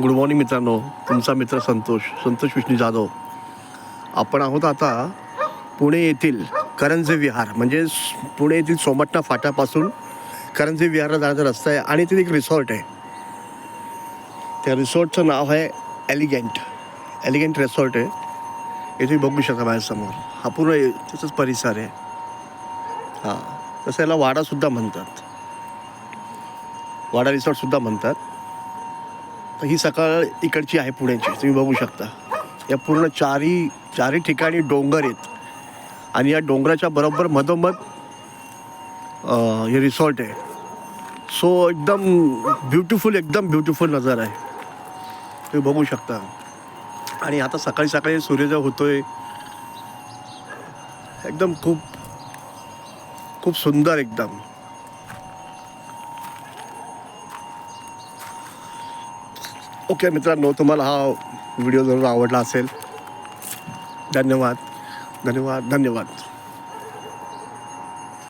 Good morning मित्रांनो, तुमचा मित्र संतोष विष्णू जाधव. आपण आहोत आता पुणे येथील करंजे विहार, म्हणजे पुणे येथील सोमटणा फाट्यापासून करंजे विहारला जाण्याचा रस्ता आहे आणि तिथे एक रिसॉर्ट आहे. त्या रिसॉर्टचं नाव आहे एलिगंट रिसॉर्ट आहे. इथे बघू शकता माझ्यासमोर हा पूर्ण त्याचाच परिसर आहे. हां, तसं याला वाडासुद्धा म्हणतात, वाडा रिसॉर्टसुद्धा म्हणतात. तर ही सकाळ इकडची आहे पुण्याची, तुम्ही बघू शकता. या पूर्ण चारी ठिकाणी डोंगर आहेत आणि या डोंगराच्या बरोबर मधोमध हे रिसॉर्ट आहे. सो एकदम ब्युटिफुल नजारा आहे, तुम्ही बघू शकता. आणि आता सकाळी सूर्योदय होतोय. एकदम खूप सुंदर एकदम. ओके मित्रांनो, तुम्हाला हा व्हिडिओ जरूर आवडला असेल. धन्यवाद.